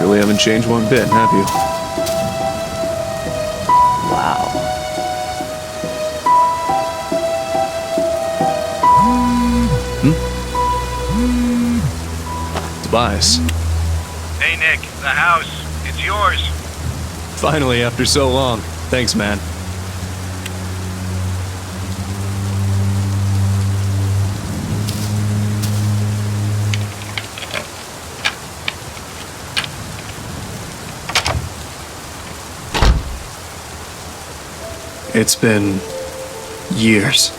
Really haven't changed one bit, have you? Wow. Tobias. Hey Nick, the house. It's yours. Finally, after so long. Thanks, man. It's been years,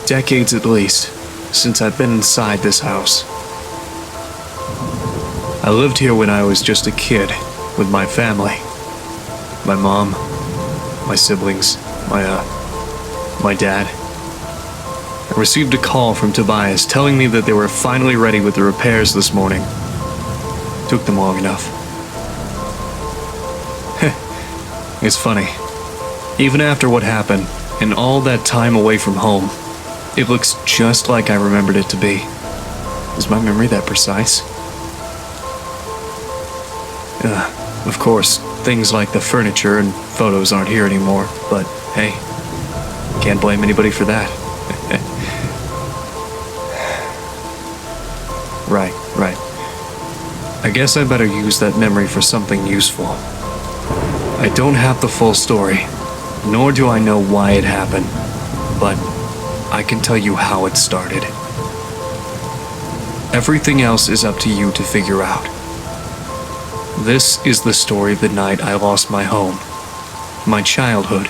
decades at least, since I've been inside this house. I lived here when I was just a kid with my family. My mom, my siblings, my dad. I received a call from Tobias telling me that they were finally ready with the repairs this morning. Took them long enough. It's funny. Even after what happened, and all that time away from home, it looks just like I remembered it to be. Is my memory that precise? Of course, things like the furniture and photos aren't here anymore, but hey, can't blame anybody for that. Right. I guess I better use that memory for something useful. I don't have the full story, nor do I know why it happened, but I can tell you how it started. Everything else is up to you to figure out. This is the story of the night I lost my home, my childhood,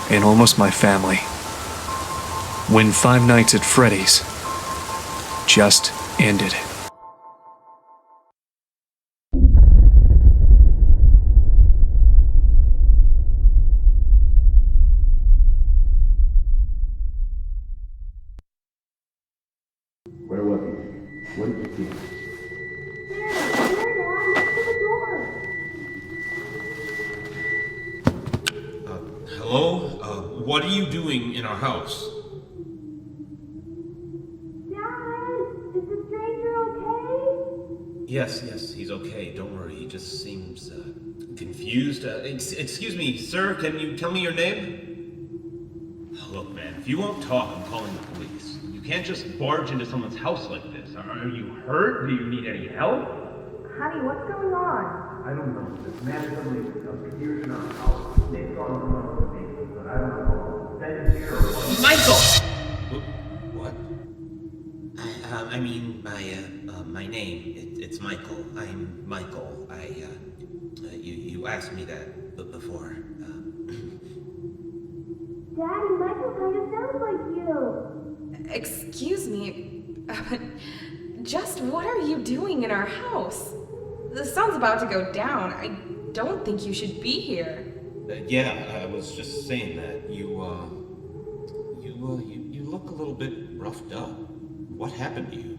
and almost my family. When Five Nights at Freddy's just ended. Where was he? What did you see? Hello? What are you doing in our house? Dad, is the stranger okay? Yes, he's okay. Don't worry. He just seems confused. Excuse me, sir. Can you tell me your name? Look, man, if you won't talk, I'm calling the police. You can't just barge into someone's house like this. Are you hurt? Do you need any help? Honey, what's going on? I don't know. This man suddenly appears in our house. They've gone on one of the things, but I don't know. Then here or what? Michael! What? I mean, my name. It's Michael. I'm Michael. You asked me that before. Daddy, Michael kind of sounds like you. Excuse me, just what are you doing in our house? The sun's about to go down. I don't think you should be here. Yeah, I was just saying that. You look a little bit roughed up. What happened to you?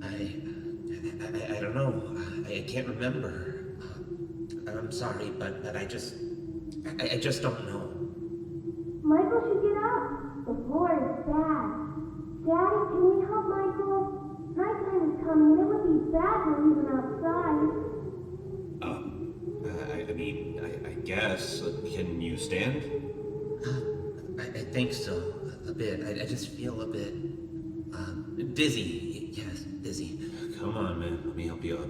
I don't know. I can't remember. I'm sorry, but I just don't know. Michael should get up. The floor is bad. Daddy, can we help Michael? Nighttime is coming and it would be bad to leave him outside. I guess. Can you stand? I think so. A bit. I just feel a bit, dizzy. Yes, dizzy. Come on, man. Let me help you up.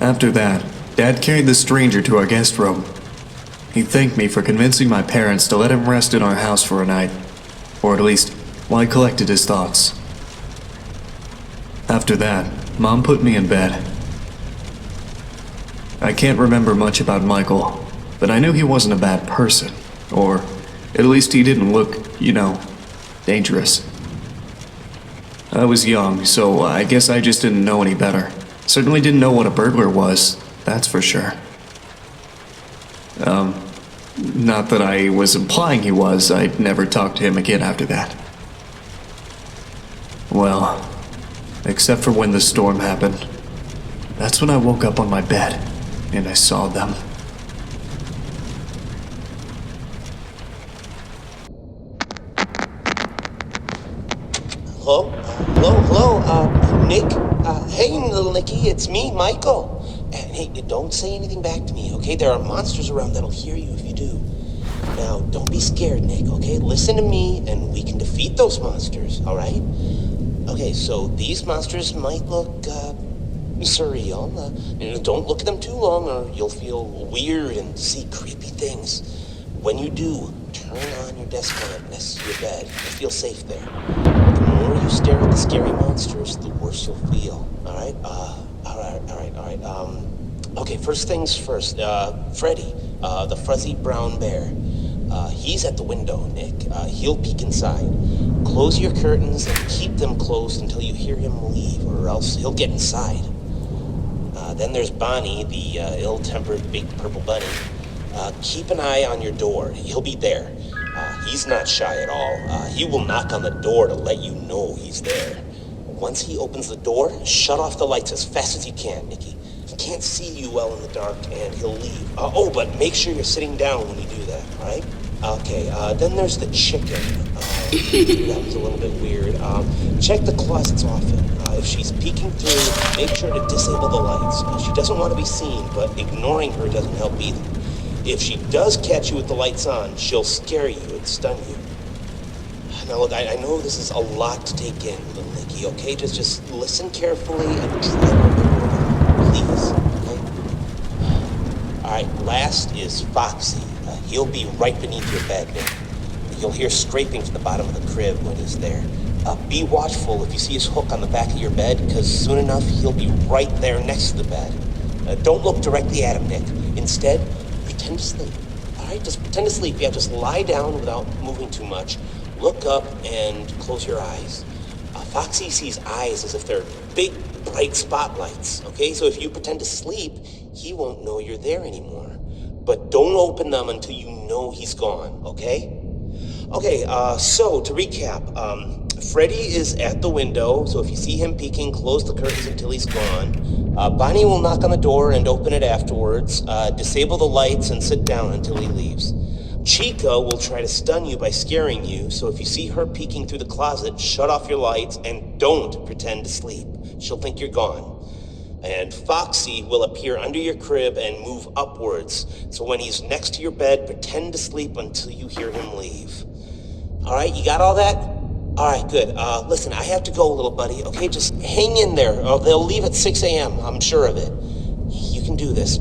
After that, Dad carried the stranger to our guest room. He thanked me for convincing my parents to let him rest in our house for a night, or at least while he collected his thoughts. After that, Mom put me in bed. I can't remember much about Michael, but I knew he wasn't a bad person, or at least he didn't look, dangerous. I was young, so I guess I just didn't know any better. Certainly didn't know what a burglar was, that's for sure. Not that I was implying he was. I'd never talked to him again after that. Well, except for when the storm happened. That's when I woke up on my bed, and I saw them. Hello? Hello, Nick? Hey, little Nicky, it's me, Michael. And hey, don't say anything back to me, okay? There are monsters around that'll hear you if you do. Now, don't be scared, Nick, okay? Listen to me, and we can defeat those monsters, all right? Okay, so these monsters might look, surreal. Don't look at them too long, or you'll feel weird and see creepy things. When you do, turn on your desk lamp next to your bed. You'll feel safe there. The more you stare at the scary monsters, the worse you'll feel, all right? All right. Okay, first things first. Freddy, the fuzzy brown bear. He's at the window, Nick. He'll peek inside. Close your curtains and keep them closed until you hear him leave, or else he'll get inside. Then there's Banni, the ill-tempered big purple bunny. Keep an eye on your door. He'll be there. He's not shy at all. He will knock on the door to let you know he's there. Once he opens the door, shut off the lights as fast as you can, Nicky. He can't see you well in the dark, and he'll leave. But make sure you're sitting down when you do that, all right? Okay, then there's the chicken. That was a little bit weird. Check the closets often. If she's peeking through, make sure to disable the lights. She doesn't want to be seen, but ignoring her doesn't help either. If she does catch you with the lights on, she'll scare you and stun you. Now look, I know this is a lot to take in, little Nicky, okay? Just listen carefully and try to remember it all, please, okay? Alright, last is Foxy. He'll be right beneath your bed, Nick. You'll hear scraping from the bottom of the crib when he's there. Be watchful if you see his hook on the back of your bed, because soon enough, he'll be right there next to the bed. Don't look directly at him, Nick. Instead, pretend to sleep. Alright, just pretend to sleep. Yeah, just lie down without moving too much. Look up and close your eyes. Foxy sees eyes as if they're big, bright spotlights, okay? So if you pretend to sleep, he won't know you're there anymore. But don't open them until you know he's gone, okay? Okay, so to recap, Freddy is at the window, so if you see him peeking, close the curtains until he's gone. Banni will knock on the door and open it afterwards. Disable the lights and sit down until he leaves. Chica will try to stun you by scaring you, so if you see her peeking through the closet, shut off your lights and don't pretend to sleep. She'll think you're gone. And Foxy will appear under your crib and move upwards, so when he's next to your bed, pretend to sleep until you hear him leave. Alright, you got all that? Alright, good. Listen, I have to go, little buddy, okay? Just hang in there, or they'll leave at 6 a.m., I'm sure of it. You can do this.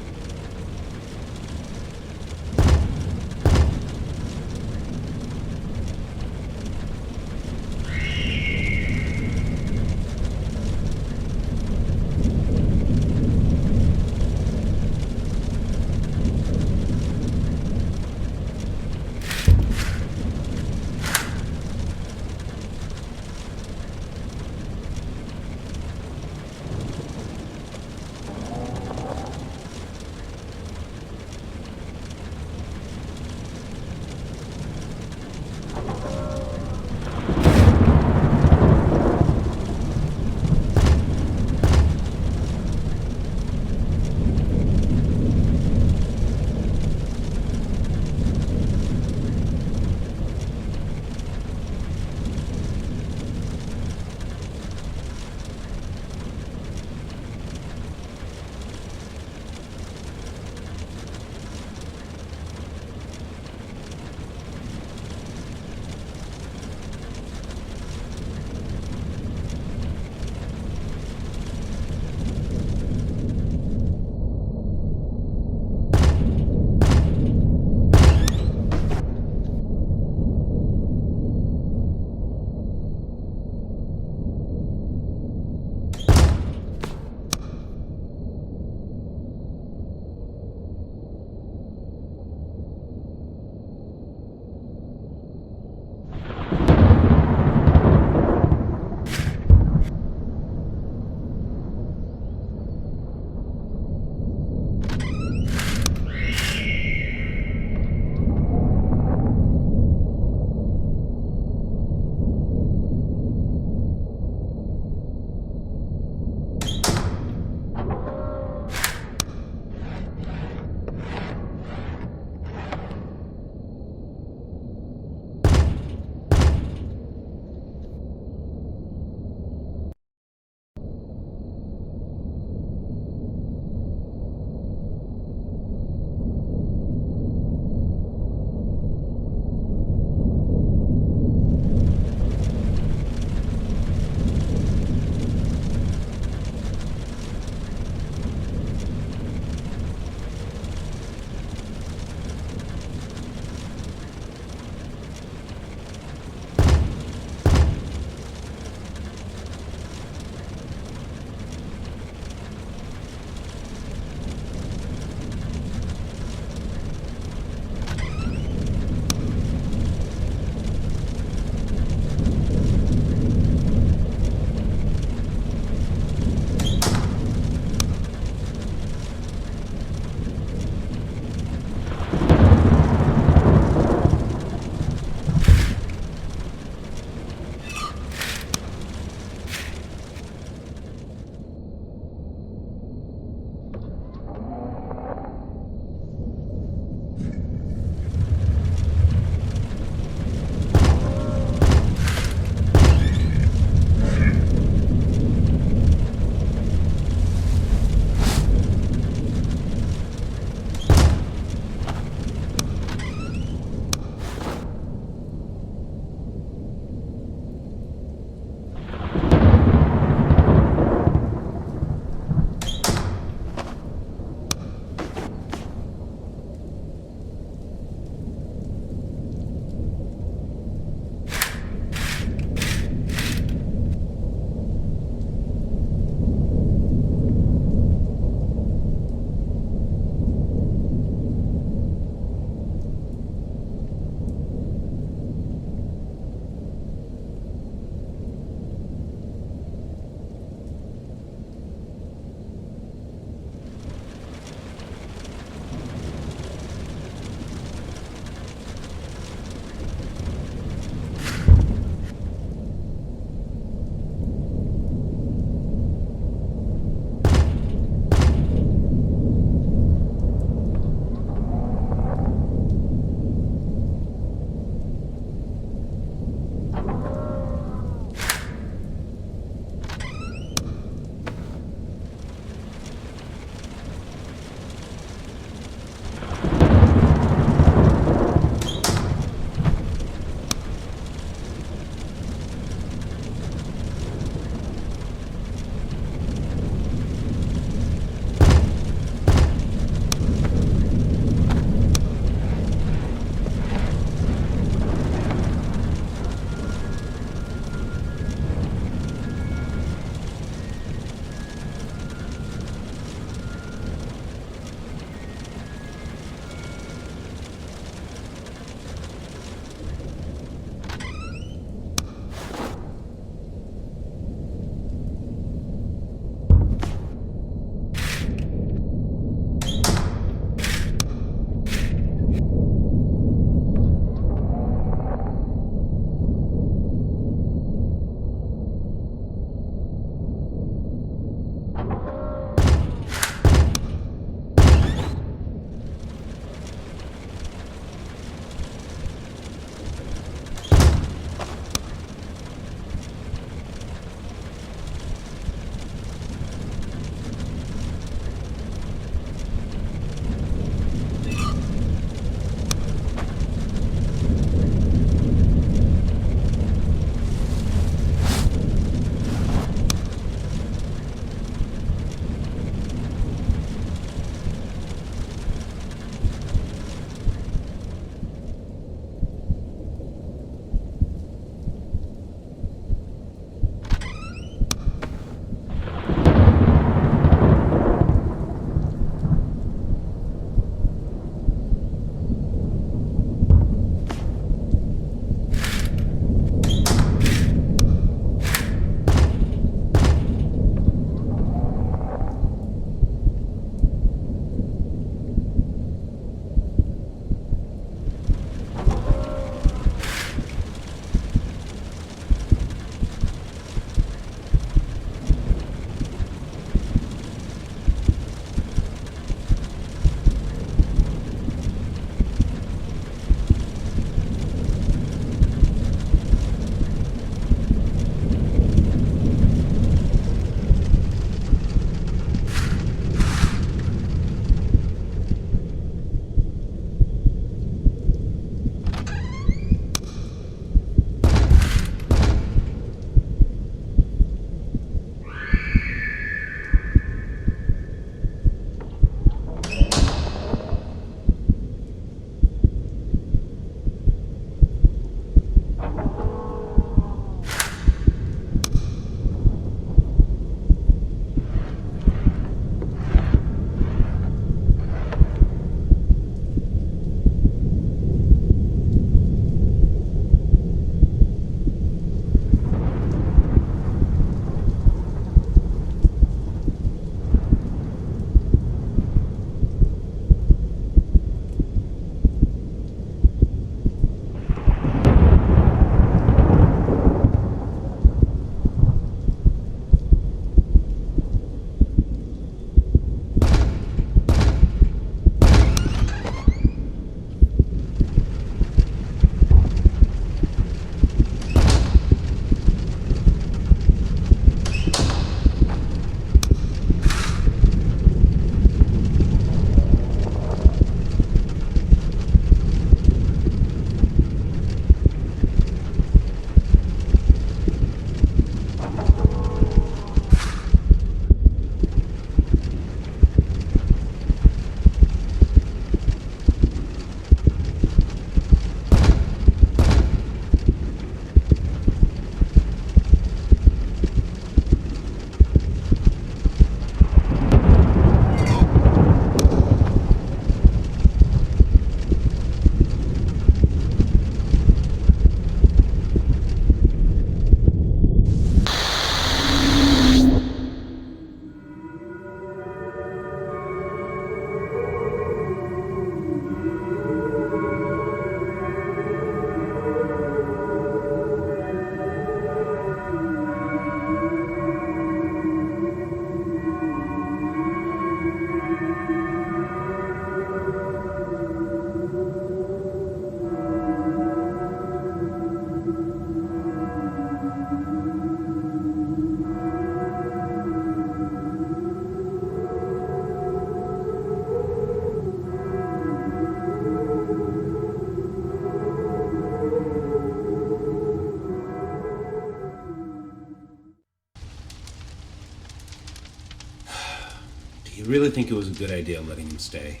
You really think it was a good idea letting him stay?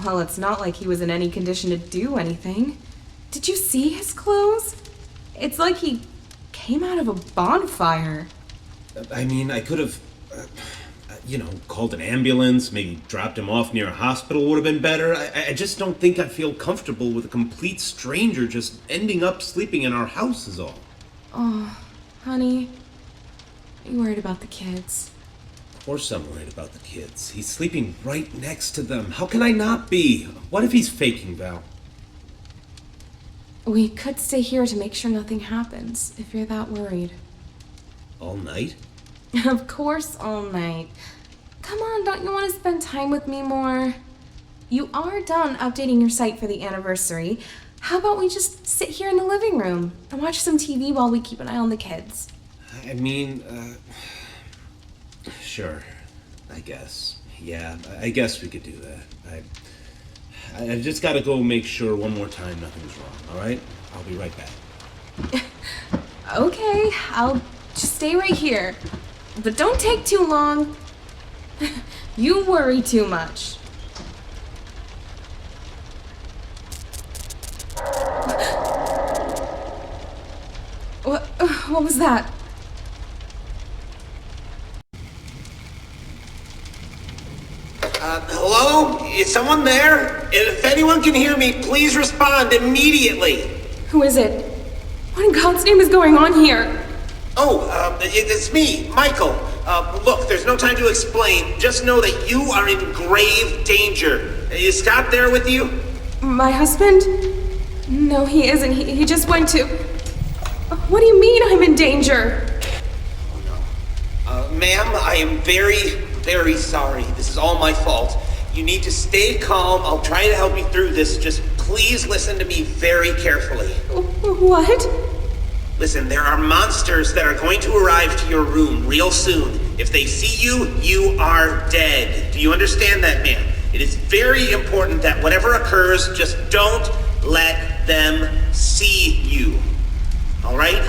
Well, it's not like he was in any condition to do anything. Did you see his clothes? It's like he came out of a bonfire. I mean, I could have, called an ambulance, maybe dropped him off near a hospital would have been better. I just don't think I feel comfortable with a complete stranger just ending up sleeping in our house is all. Oh, honey, are you worried about the kids? Of course I'm worried about the kids. He's sleeping right next to them. How can I not be? What if he's faking, Val? We could stay here to make sure nothing happens, if you're that worried. All night? Of course, all night. Come on, don't you want to spend time with me more? You are done updating your site for the anniversary. How about we just sit here in the living room and watch some TV while we keep an eye on the kids? I mean, sure, I guess. Yeah, I guess we could do that. I just gotta go make sure one more time nothing's wrong, alright? I'll be right back. Okay, I'll just stay right here. But don't take too long. You worry too much. What was that? Hello? Is someone there? If anyone can hear me, please respond immediately. Who is it? What in God's name is going on here? It's me, Michael. Look, there's no time to explain. Just know that you are in grave danger. Is Scott there with you? My husband? No, he isn't. He just went to... What do you mean I'm in danger? Ma'am, I am very, very sorry. This is all my fault. You need to stay calm. I'll try to help you through this. Just please listen to me very carefully. What? Listen, there are monsters that are going to arrive to your room real soon. If they see you, you are dead. Do you understand that, ma'am? It is very important that whatever occurs, just don't let them see you. All right?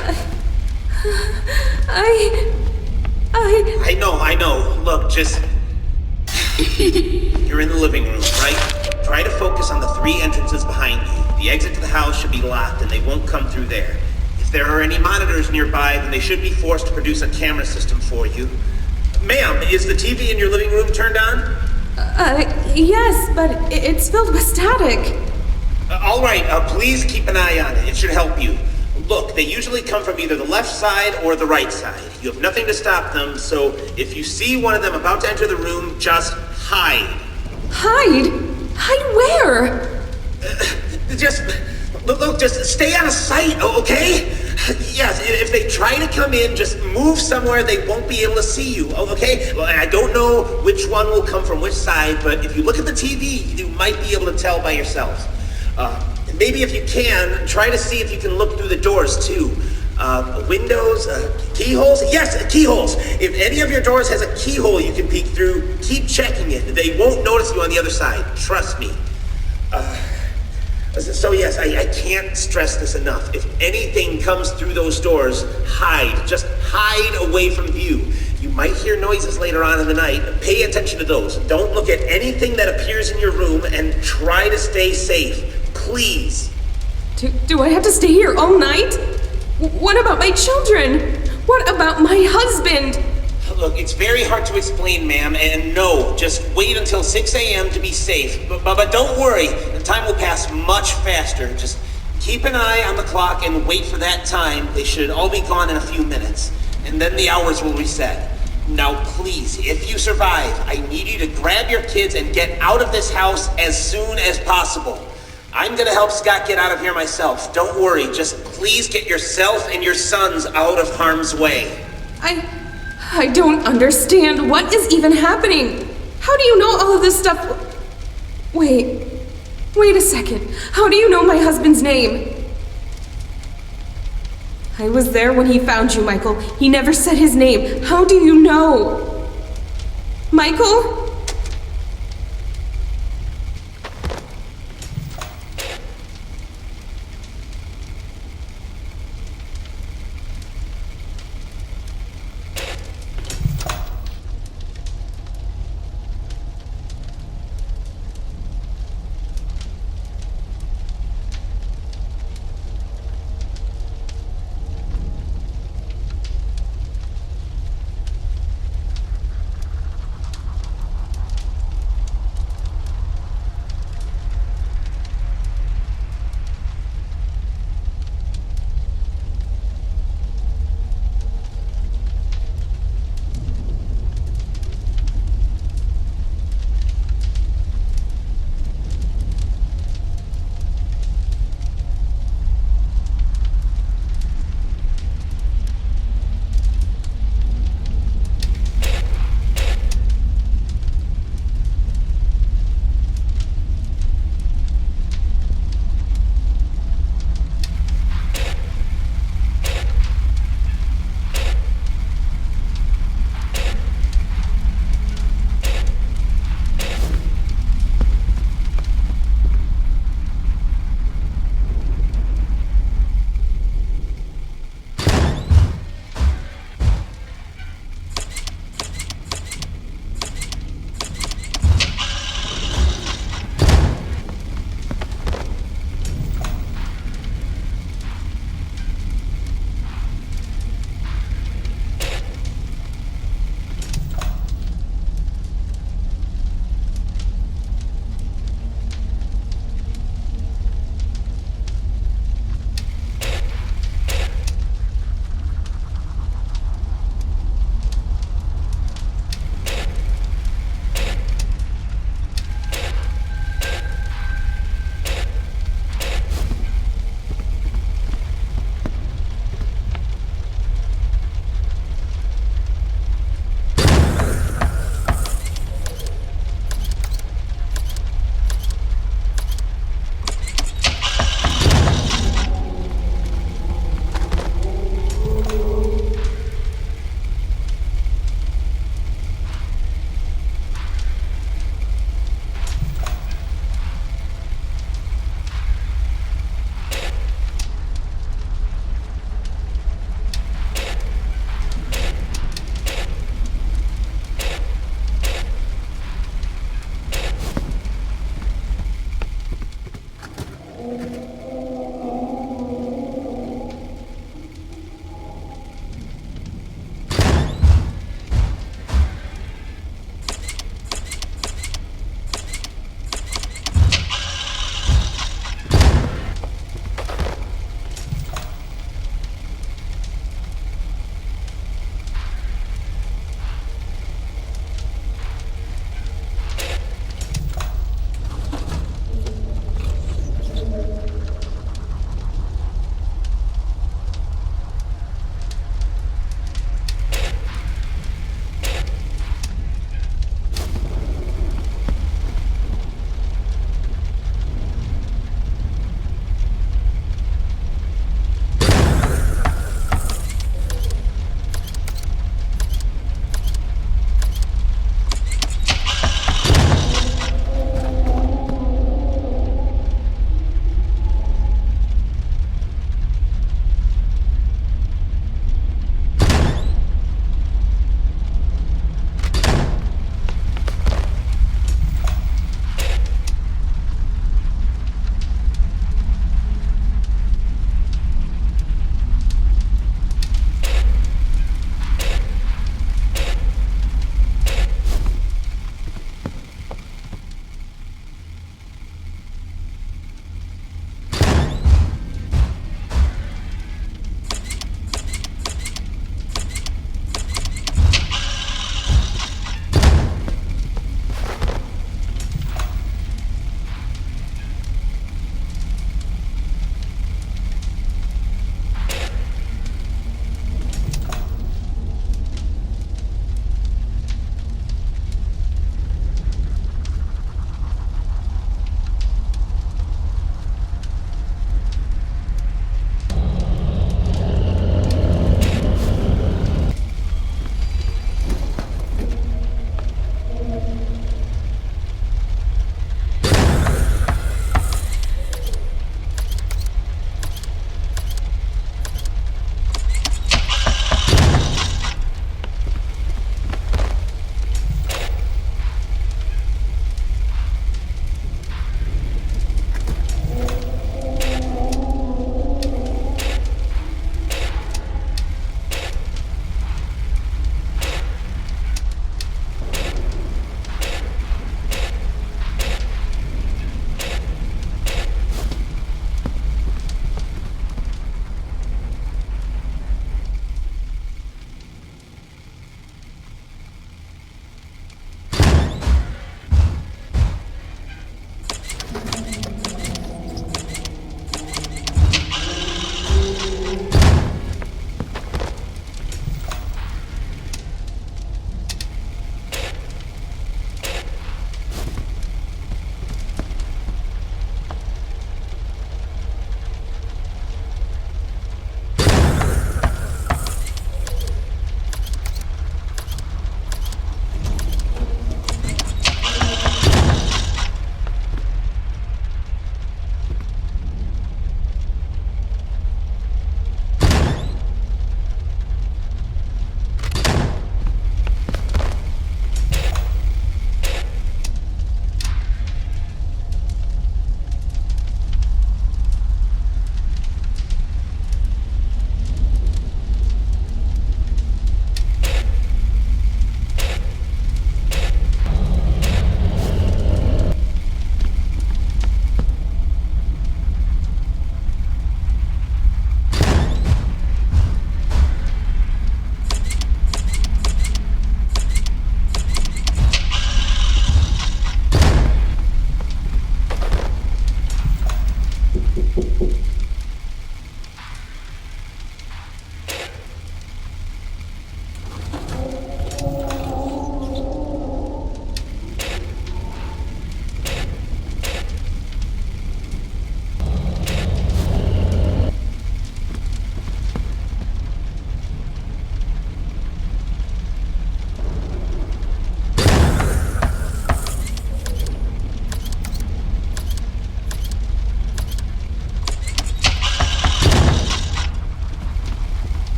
I know. Look, just... You're in the living room, right? Try to focus on the 3 entrances behind you. The exit to the house should be locked and they won't come through there. If there are any monitors nearby, then they should be forced to produce a camera system for you. Ma'am, is the TV in your living room turned on? Yes, but it's filled with static. All right, please keep an eye on it. It should help you. Look, they usually come from either the left side or the right side. You have nothing to stop them, so if you see one of them about to enter the room, just hide. Hide? Hide where? Just stay out of sight, okay? Yes, if they try to come in, just move somewhere they won't be able to see you, okay? Well, I don't know which one will come from which side, but if you look at the TV, you might be able to tell by yourself. Maybe if you can, try to see if you can look through the doors too. Windows, keyholes? Yes, keyholes. If any of your doors has a keyhole you can peek through, keep checking it. They won't notice you on the other side. Trust me. So yes, I can't stress this enough. If anything comes through those doors, hide. Just hide away from view. You might hear noises later on in the night. Pay attention to those. Don't look at anything that appears in your room and try to stay safe. Please. Do I have to stay here all night? What about my children? What about my husband? Look, it's very hard to explain, ma'am, and no, just wait until 6 a.m. to be safe. But don't worry, the time will pass much faster. Just keep an eye on the clock and wait for that time. They should all be gone in a few minutes, and then the hours will reset. Now, please, if you survive, I need you to grab your kids and get out of this house as soon as possible. I'm gonna help Scott get out of here myself. Don't worry, just please get yourself and your sons out of harm's way. I don't understand. What is even happening? How do you know all of this stuff? Wait a second. How do you know my husband's name? I was there when he found you, Michael. He never said his name. How do you know? Michael?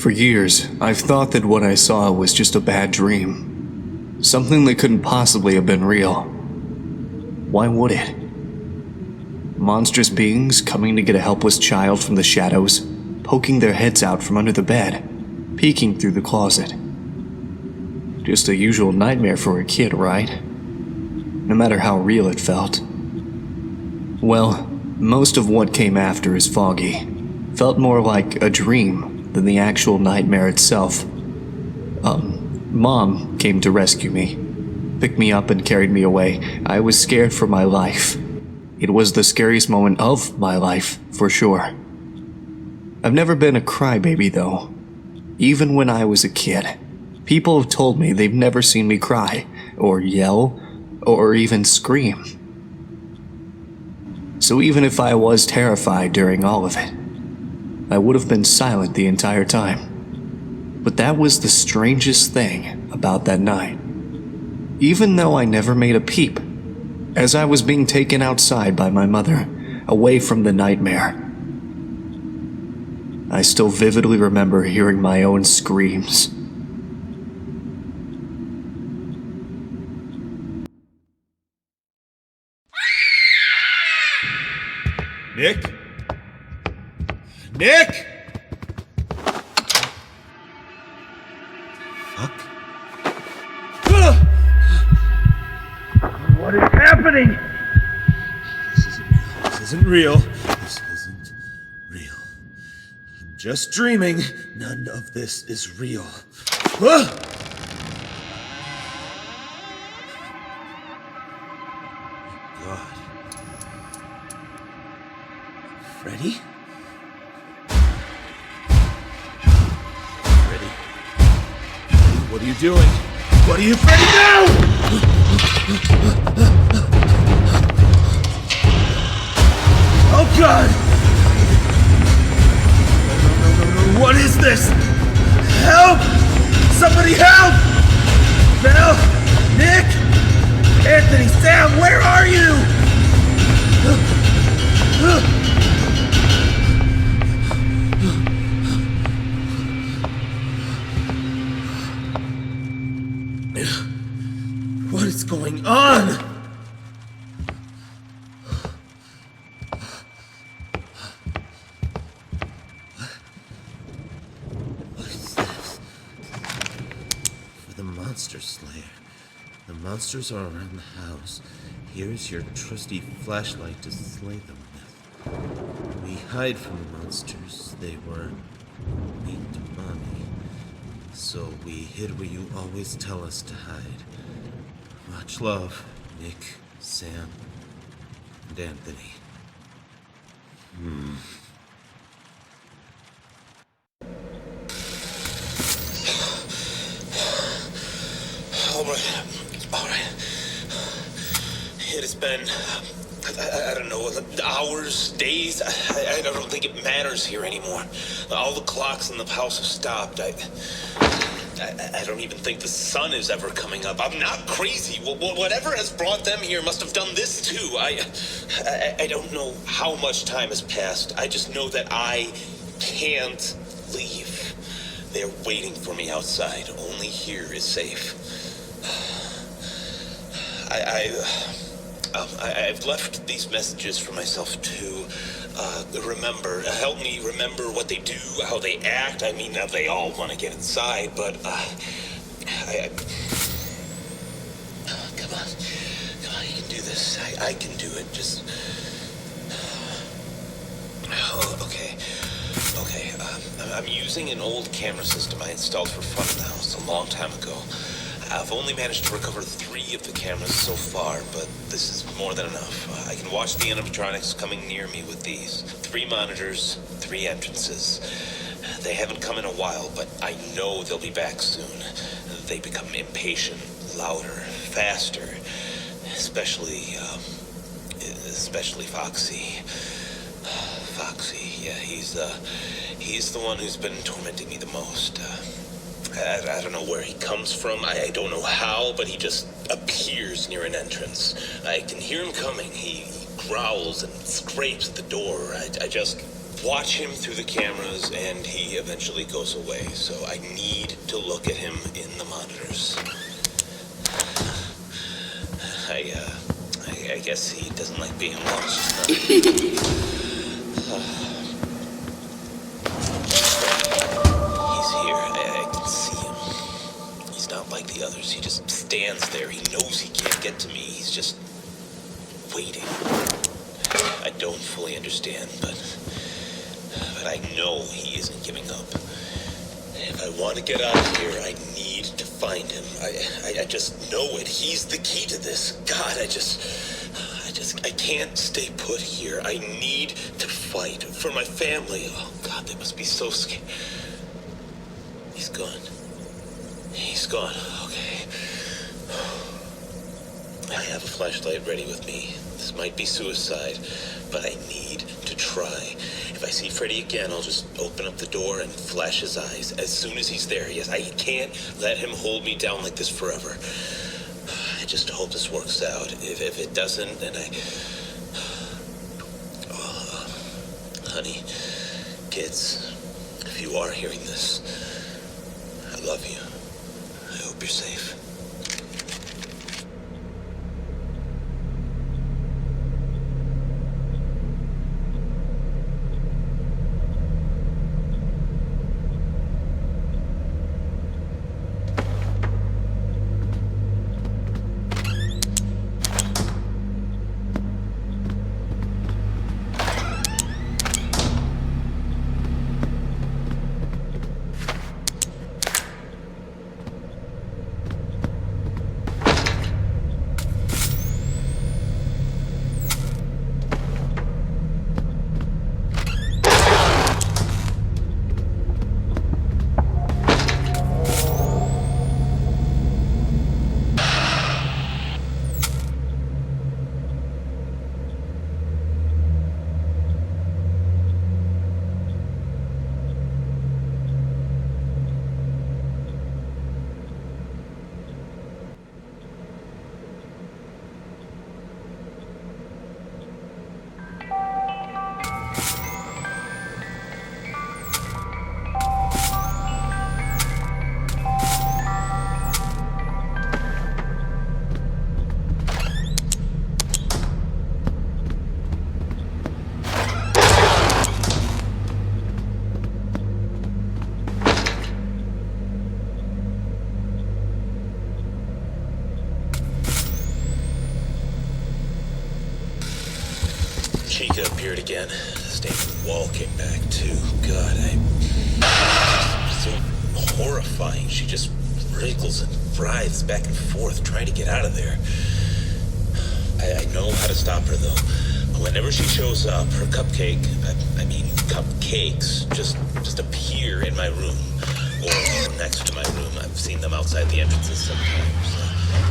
For years, I've thought that what I saw was just a bad dream. Something that couldn't possibly have been real. Why would it? Monstrous beings coming to get a helpless child from the shadows, poking their heads out from under the bed, peeking through the closet. Just a usual nightmare for a kid, right? No matter how real it felt. Well, most of what came after is foggy. Felt more like a dream than the actual nightmare itself. Mom came to rescue me, picked me up and carried me away. I was scared for my life. It was the scariest moment of my life, for sure. I've never been a crybaby, though. Even when I was a kid, people have told me they've never seen me cry, or yell, or even scream. So even if I was terrified during all of it, I would have been silent the entire time. But that was the strangest thing about that night. Even though I never made a peep, as I was being taken outside by my mother, away from the nightmare, I still vividly remember hearing my own screams. Nick? Nick? Fuck. What is happening? This isn't real. This isn't real. I'm just dreaming. None of this is real. Ah! God. Freddy? Freddy? What are you doing? What are you, Freddy? No! Oh God! No. What is this? Help! Somebody help! Mel? Nick? Anthony? Sam? Where are you? What is going on? What is this? For the monster slayer. The monsters are around the house. Here's your trusty flashlight to slay them with. We hide from the monsters. They were weak to mommy. So we hid where you always tell us to hide. Much love, Nick, Sam, and Anthony. All right. It has been, I don't know, hours, days. I don't think it matters here anymore. All the clocks in the house have stopped. I don't even think the sun is ever coming up. I'm not crazy. Whatever has brought them here must have done this too. I don't know how much time has passed. I just know that I can't leave. They're waiting for me outside. Only here is safe. I've left these messages for myself too. Help me remember what they do, how they act. I mean, they all want to get inside, but come on, you can do this. I can do it. Just okay. I'm using an old camera system I installed for fun in the house a long time ago. I've only managed to recover 3 of the cameras so far, but this is more than enough. I can watch the animatronics coming near me with these. 3 monitors, 3 entrances. They haven't come in a while, but I know they'll be back soon. They become impatient, louder, faster. Especially Foxy. Foxy, yeah, he's the one who's been tormenting me the most. I don't know where he comes from. I don't know how, but he just appears near an entrance. I can hear him coming. He growls and scrapes at the door. I just watch him through the cameras, and he eventually goes away. So I need to look at him in the monitors. I guess he doesn't like being watched. He's here. I can see him. He's not like the others. He just stands there. He knows he can't get to me. He's just waiting. I don't fully understand, but I know he isn't giving up. If I want to get out of here, I need to find him. I just know it. He's the key to this. God, I can't stay put here. I need to fight for my family. Oh, God, they must be so scared. He's gone. He's gone. Okay. I have a flashlight ready with me. This might be suicide, but I need to try. If I see Freddy again, I'll just open up the door and flash his eyes as soon as he's there. Yes, I can't let him hold me down like this forever. I just hope this works out. If it doesn't, then honey, kids, if you are hearing this, I love you. I hope you're safe. Chica appeared again. The stained wall came back too. God, so horrifying. She just wriggles and writhes back and forth, trying to get out of there. I know how to stop her though. Whenever she shows up, her cupcakes just appear in my room or next to my room. I've seen them outside the entrances sometimes.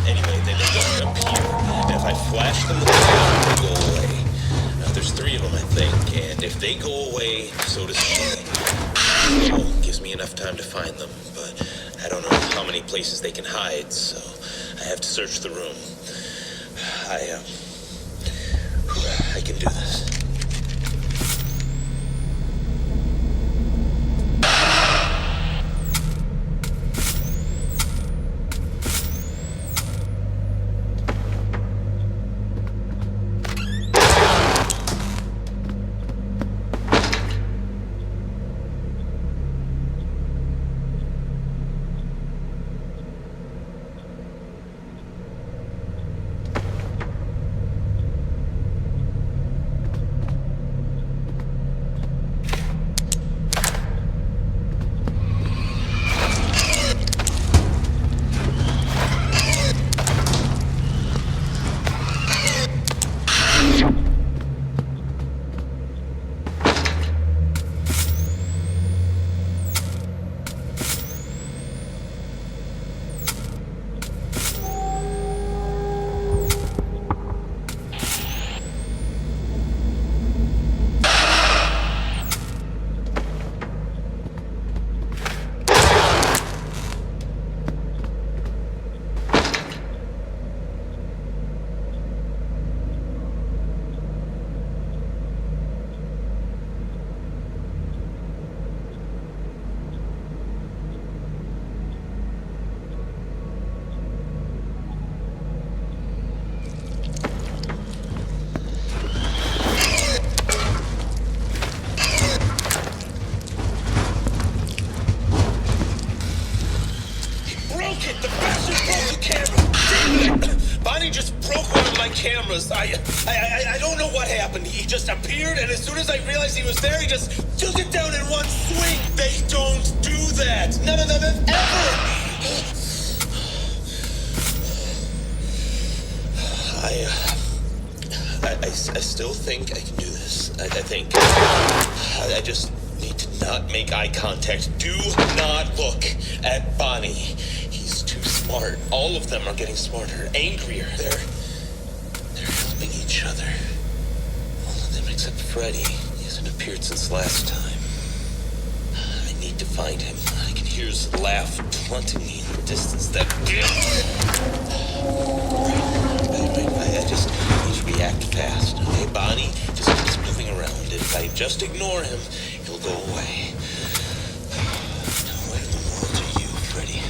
Anyway, they just appear. And if I flash them, they go away. There's 3 of them, I think, and if they go away, so does she. Gives me enough time to find them, but I don't know how many places they can hide, so I have to search the room. I can do this. cameras. I don't know what happened. He just appeared, and as soon as I realized he was there, he just took it down in one swing. They don't do that. None of them have ever. I still think I can do this. I think. I just need to not make eye contact. Do not look at Banni. He's too smart. All of them are getting smarter, angrier. They're helping each other. All of them except Freddy. He hasn't appeared since last time. I need to find him. I can hear his laugh taunting me in the distance. That I just need to react fast. Okay, Banni just keeps moving around. If I just ignore him, he'll go away. What in the world are you, Freddy?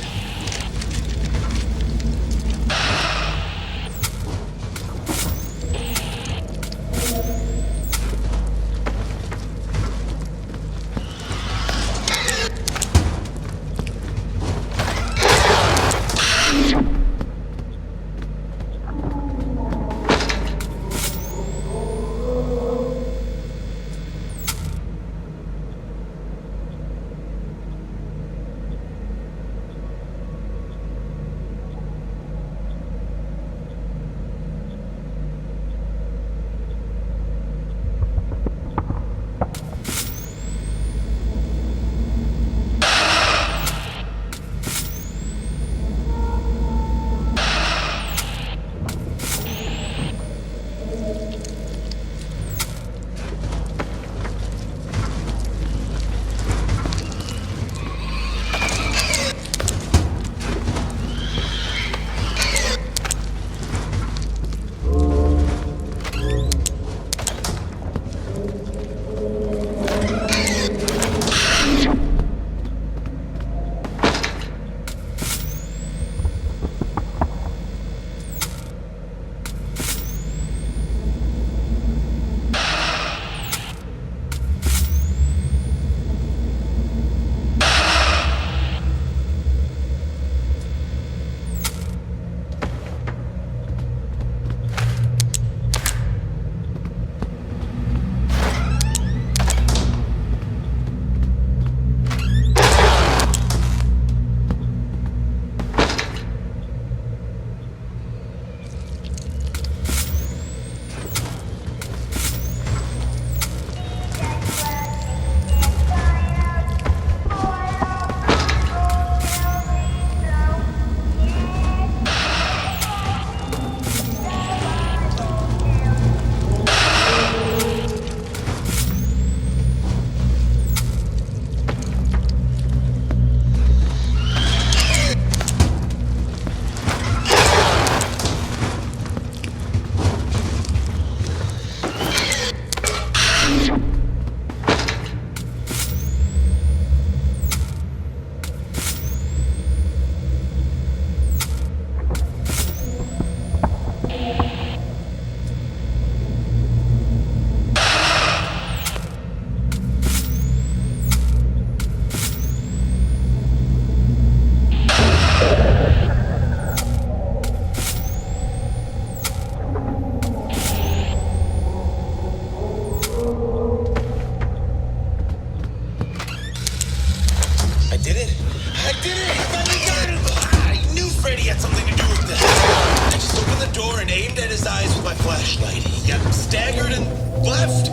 flashlight. He got staggered and left.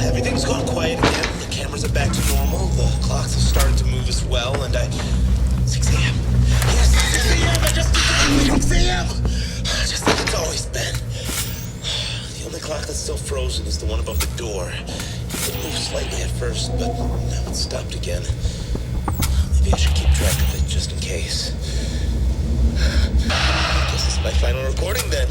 Everything's gone quiet again. The cameras are back to normal. The clocks have started to move as well, and 6 a.m. Yes, 6 a.m. I just did it. 6 a.m. Just like it's always been. The only clock that's still frozen is the one above the door. It did move slightly at first, but now it's stopped again. Maybe I should keep track of it just in case. I guess this is my final recording then.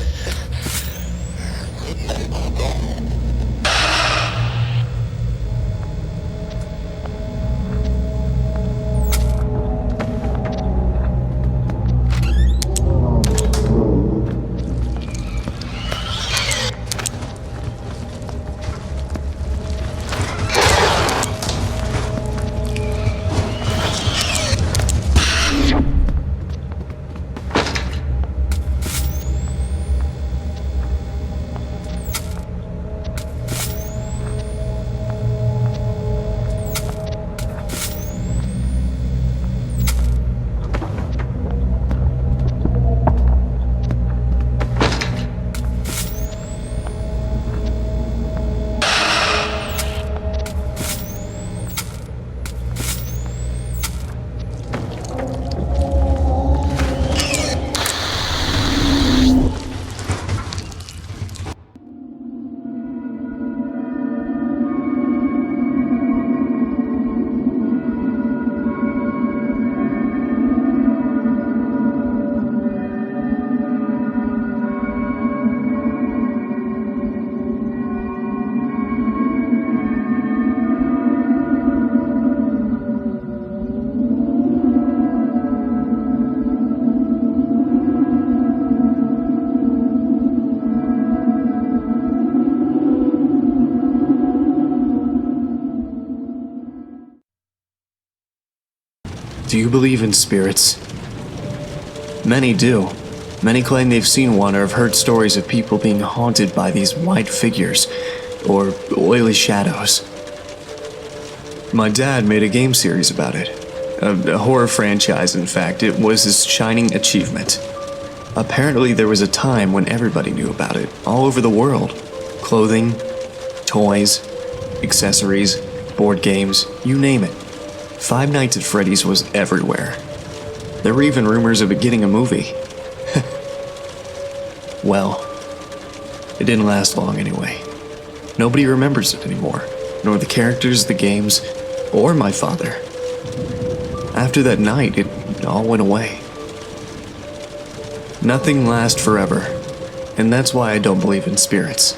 Do you believe in spirits? Many do. Many claim they've seen one or have heard stories of people being haunted by these white figures, or oily shadows. My dad made a game series about it. A horror franchise, in fact. It was his shining achievement. Apparently there was a time when everybody knew about it, all over the world. Clothing, toys, accessories, board games, you name it. Five Nights at Freddy's was everywhere. There were even rumors of it getting a movie. Well, it didn't last long anyway. Nobody remembers it anymore, nor the characters, the games, or my father. After that night, it all went away. Nothing lasts forever, and that's why I don't believe in spirits.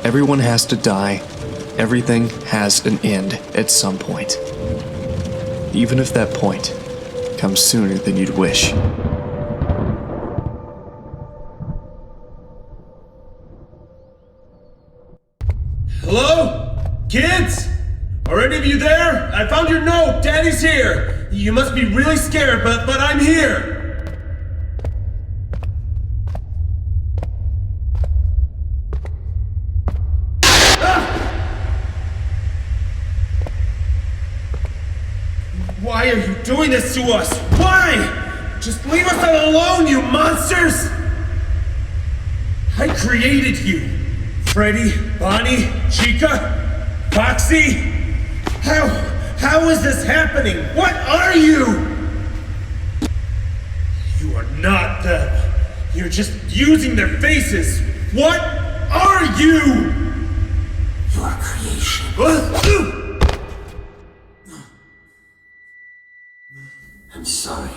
Everyone has to die. Everything has an end at some point. Even if that point comes sooner than you'd wish. Hello? Kids? Are any of you there? I found your note. Daddy's here. You must be really scared, but I'm here. Ah! Why are you doing this to us? Why? Just leave us alone, you monsters! I created you. Freddy, Bonnie, Chica, Foxy. How is this happening? What are you? You are not them. You're just using their faces. What are you? Your creation. I'm sorry.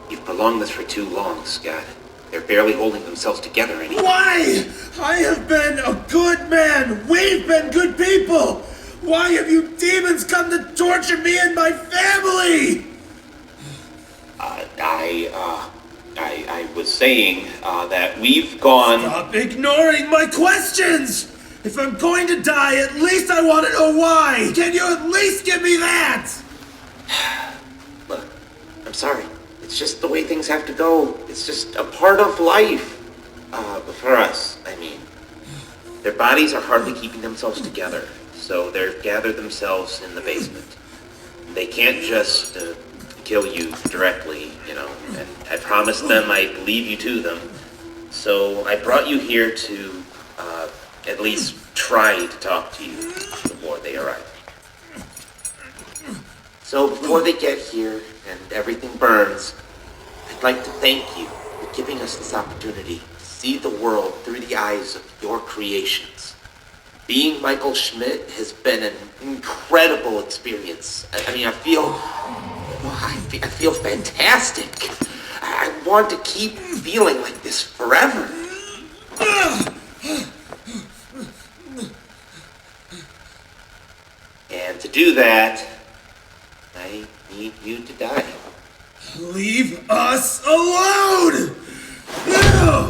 You've prolonged this for too long, Scott. They're barely holding themselves together anymore. Why? I have been a good man. We've been good people. Why have you demons come to torture me and my family? I was saying, that we've gone... Stop ignoring my questions! If I'm going to die, at least I want to know why! Can you at least give me that? Look, I'm sorry. It's just the way things have to go. It's just a part of life. For us, I mean. Their bodies are hardly keeping themselves together, so they've gathered themselves in the basement. They can't just kill you directly, you know, and I promised them I'd leave you to them. So I brought you here to at least try to talk to you before they arrive. So before they get here and everything burns, I'd like to thank you for giving us this opportunity to see the world through the eyes of your creations. Being Michael Schmidt has been an incredible experience. I mean, I feel fantastic. I want to keep feeling like this forever. And to do that, I need you to die. Leave us alone! No!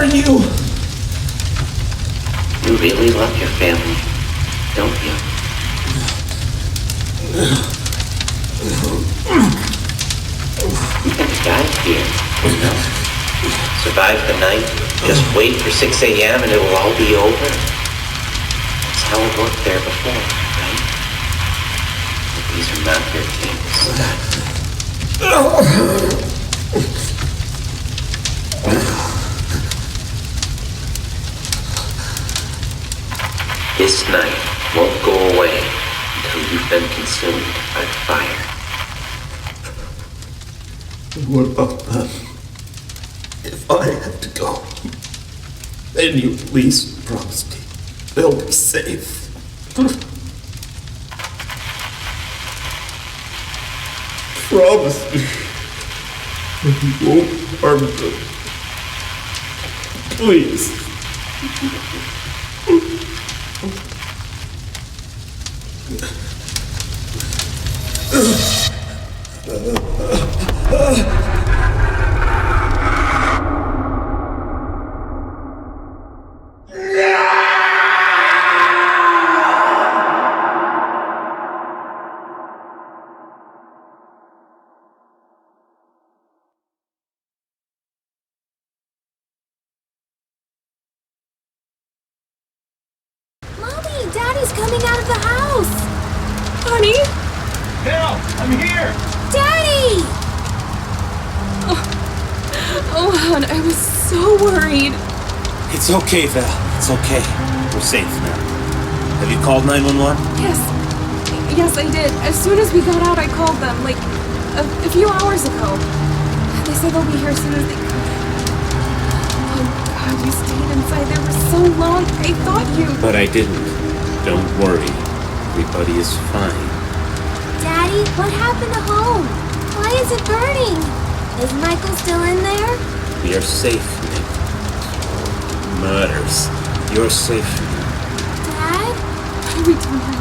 are you? You really love your family, don't you? You can die here, you know? Survive the night, just wait for 6 a.m. and it will all be over. That's how it worked there before, right? But these are not your things. This night won't go away until you've been consumed by the fire. What about them? If I have to go, then you at least promise me they'll be safe. Promise me that you won't harm them. Please. Mommy, Daddy's coming out of the house! Honey? Hell, I'm here! Daddy! Oh, hon, I was so worried. It's okay, Val. It's okay. We're safe now. Have you called 911? Yes, I did. As soon as we got out, I called them, like, a few hours ago. They said they'll be here as soon as they could. Oh, God, you stayed inside there for so long. I thought you... But I didn't. Don't worry. Everybody is fine. Daddy, what happened to home? Why is it burning? Is Michael still in there? We are safe, Nick. Murders. You're safe now. Dad? What do we do now?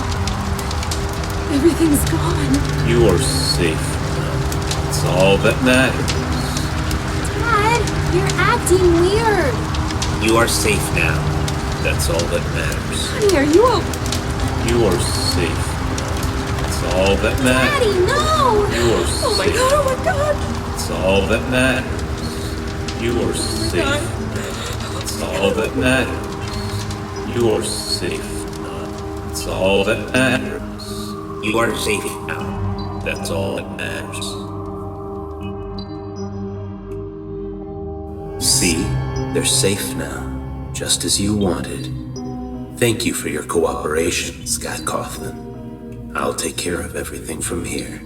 Everything's gone. You are safe now. It's all that matters. Dad, you're acting weird. You are safe now. That's all that matters. Honey, are you okay? You are safe now. That's all that matters. Daddy, no! You are Oh my safe. God, oh my God. That's all that matters. You are safe. God. That's all that matters. You are safe now. That's all that matters. You are safe now. That's all that matters. See, they're safe now, just as you wanted. Thank you for your cooperation, Scott Coughlin. I'll take care of everything from here.